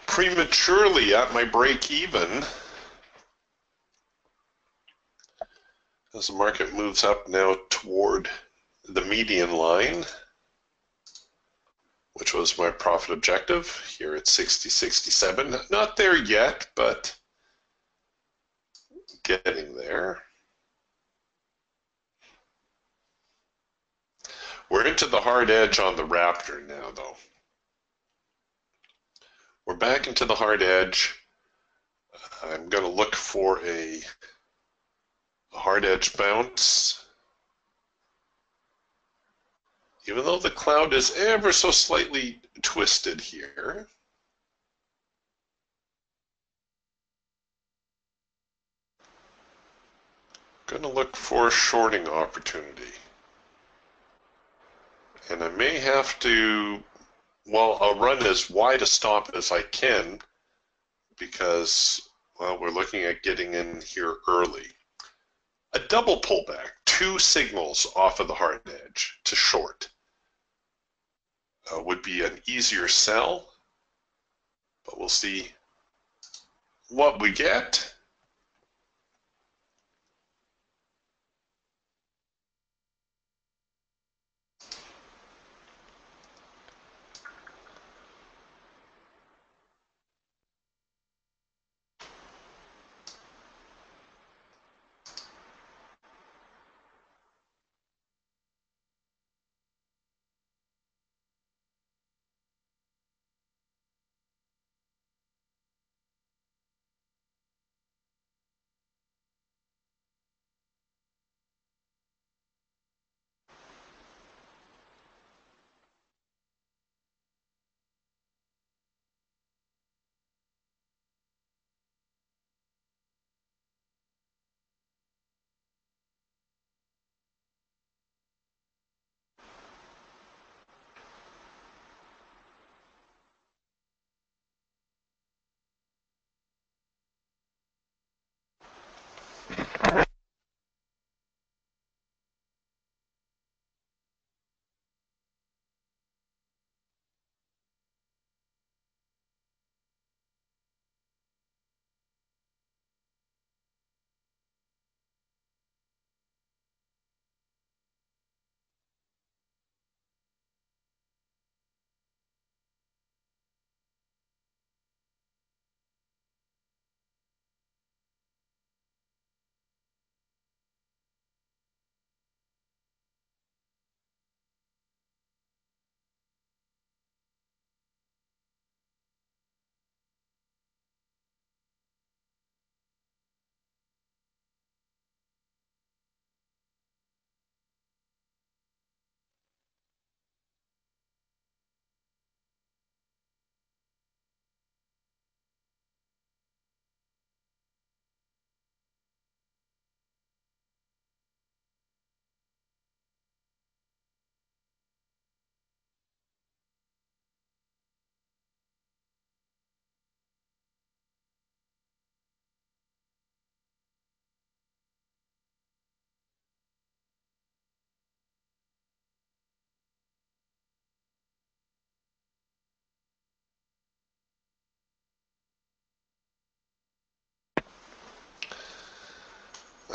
prematurely at my break even as the market moves up now toward the median line, which was my profit objective here at 60.67. Not there yet, but getting there. We're into the hard edge on the Raptor now, though. We're back into the hard edge. I'm going to look for a hard edge bounce. Even though the cloud is ever so slightly twisted here. Going to look for a shorting opportunity. And I may have to, well, I'll run as wide a stop as I can because, well, we're looking at getting in here early. A double pullback, 2 signals off of the hard edge to short would be an easier sell, but we'll see what we get.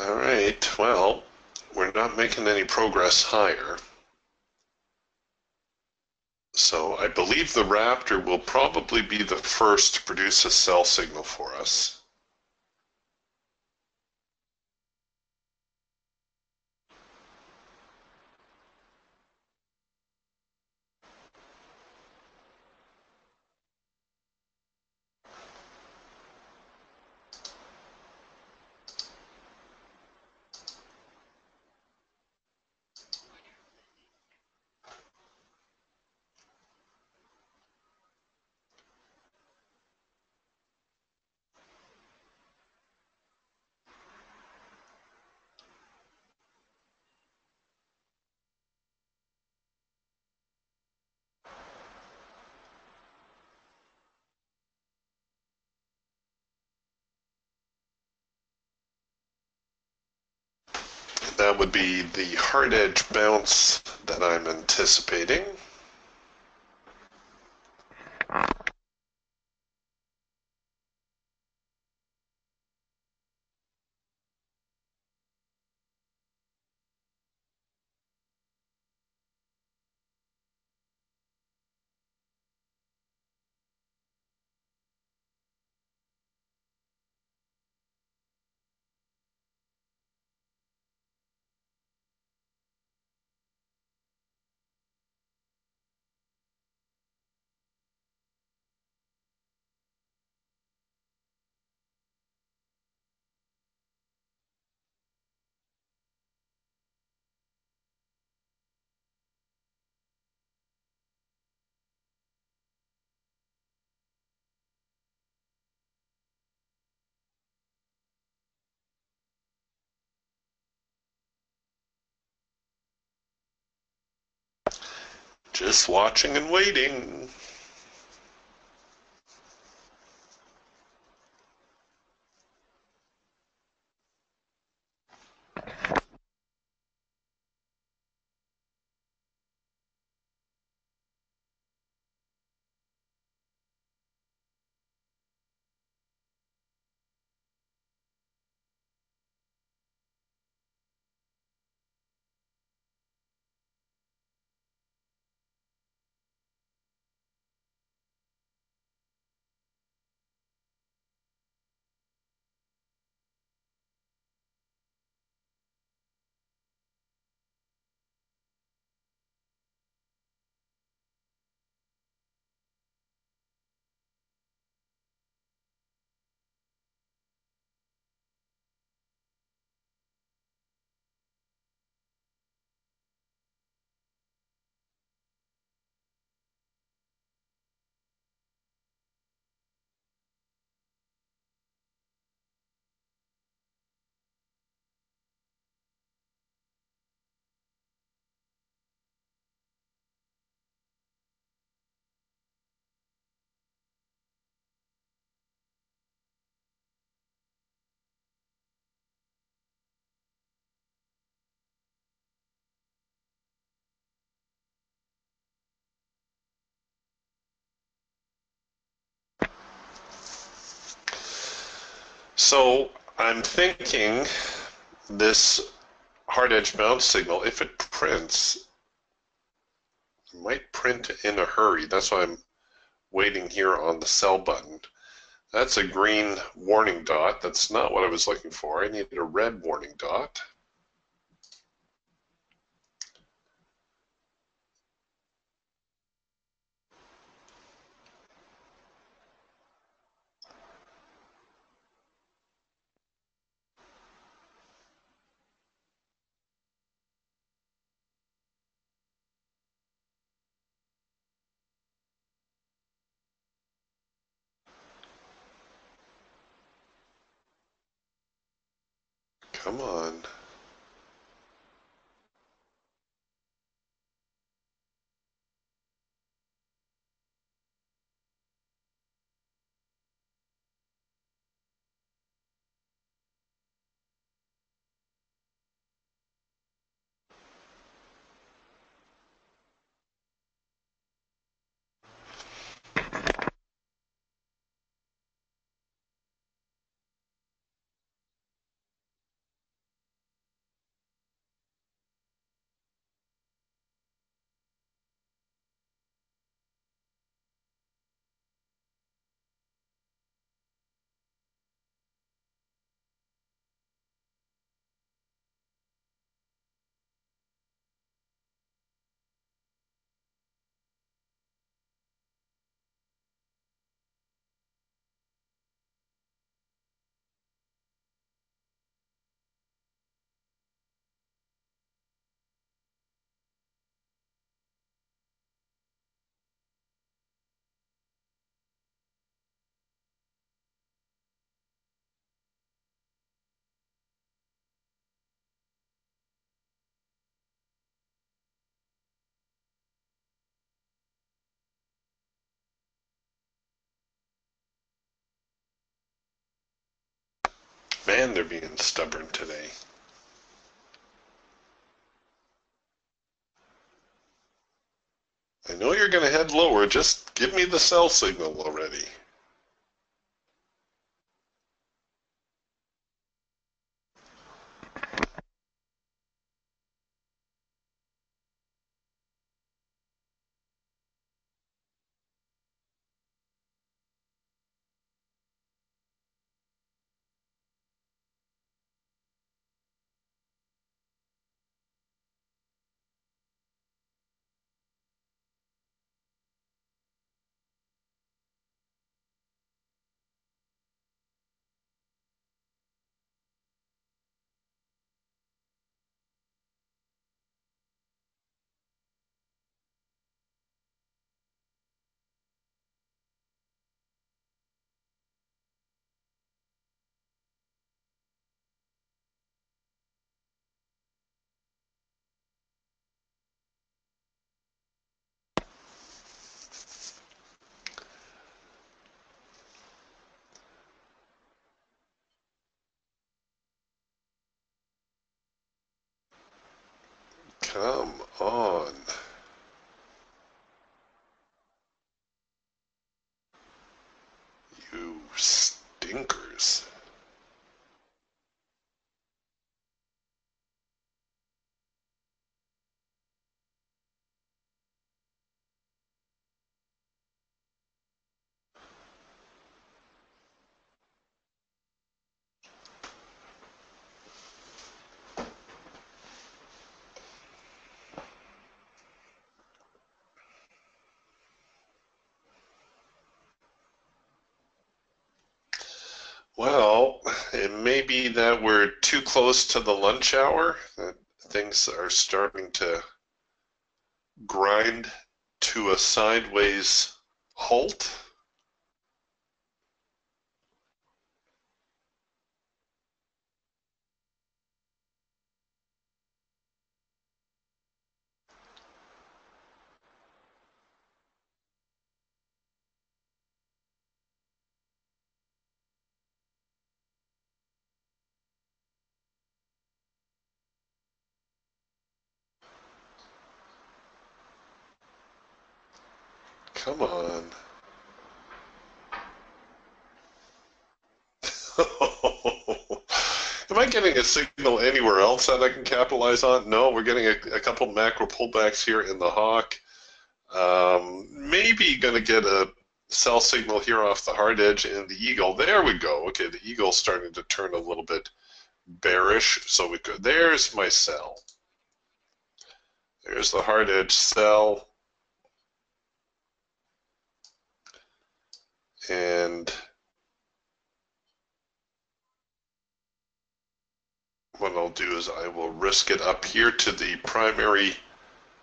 All right, well, we're not making any progress higher. So I believe the Raptor will probably be the first to produce a sell signal for us. That would be the hard edge bounce that I'm anticipating. Just watching and waiting. So I'm thinking this hard edge bounce signal, if it prints, it might print in a hurry. That's why I'm waiting here on the sell button. That's a green warning dot. That's not what I was looking for. I needed a red warning dot. Come on. Man, they're being stubborn today. I know you're going to head lower. Just give me the sell signal already. Come on. You stinkers. Well, it may be that we're too close to the lunch hour, that things are starting to grind to a sideways halt. Come on. Am I getting a signal anywhere else that I can capitalize on? No, we're getting a couple macro pullbacks here in the hawk. Maybe going to get a sell signal here off the hard edge and the eagle. There we go. Okay, the eagle's starting to turn a little bit bearish. So we go. There's my sell. There's the hard edge sell. And what I'll do is I will risk it up here to the primary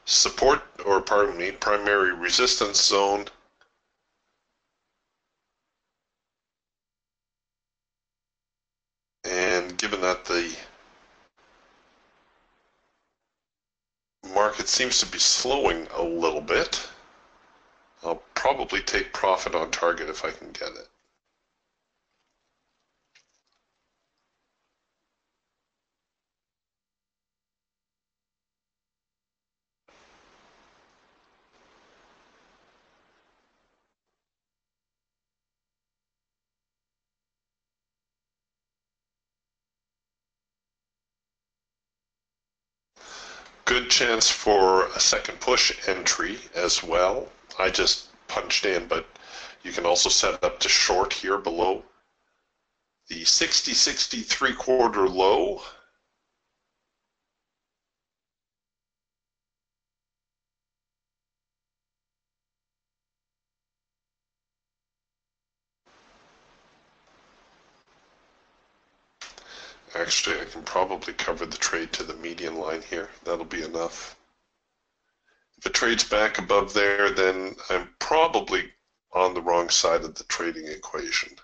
support, or pardon me, primary resistance zone. And given that the market seems to be slowing a little bit, I'll probably take profit on target if I can get it. Good chance for a second push entry as well. I just punched in, but you can also set up to short here below the 60-60 3/4 low. Actually, I can probably cover the trade to the median line here. That'll be enough. If it trades back above there, then I'm probably on the wrong side of the trading equation.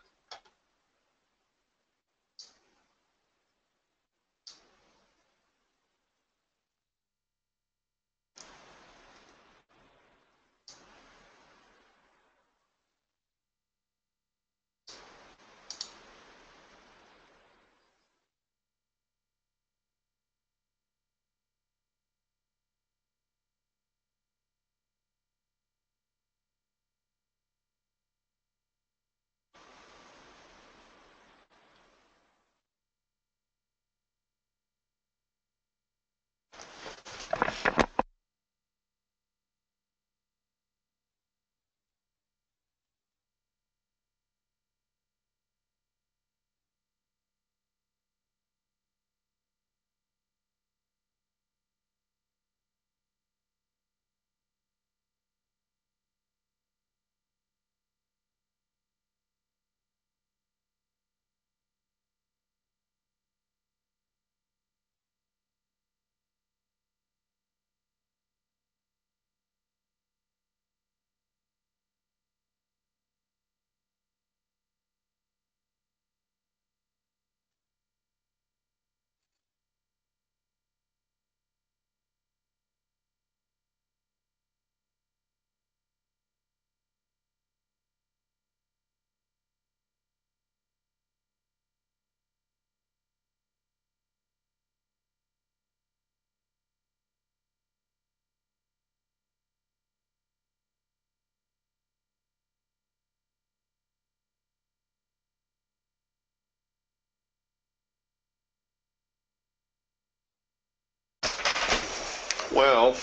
Well,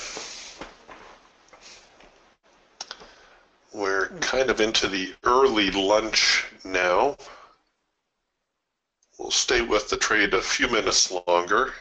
we're kind of into the early lunch now. We'll stay with the trade a few minutes longer.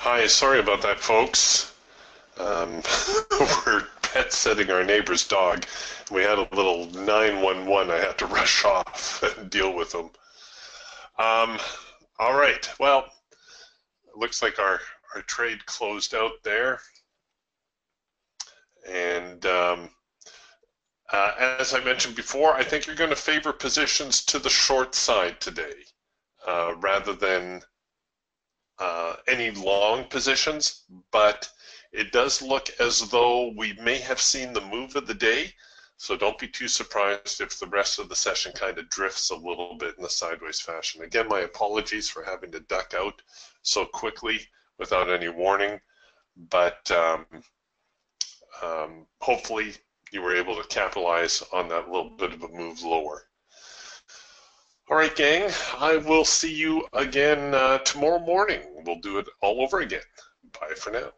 Hi, sorry about that, folks. We're pet sitting our neighbor's dog. We had a little 911. I had to rush off and deal with them. All right. Well, it looks like our trade closed out there. And as I mentioned before, I think you're going to favor positions to the short side today rather than any long positions, but it does look as though we may have seen the move of the day, so don't be too surprised if the rest of the session kind of drifts a little bit in the sideways fashion. Again, my apologies for having to duck out so quickly without any warning, but hopefully you were able to capitalize on that little bit of a move lower. All right, gang, I will see you again tomorrow morning. We'll do it all over again. Bye for now.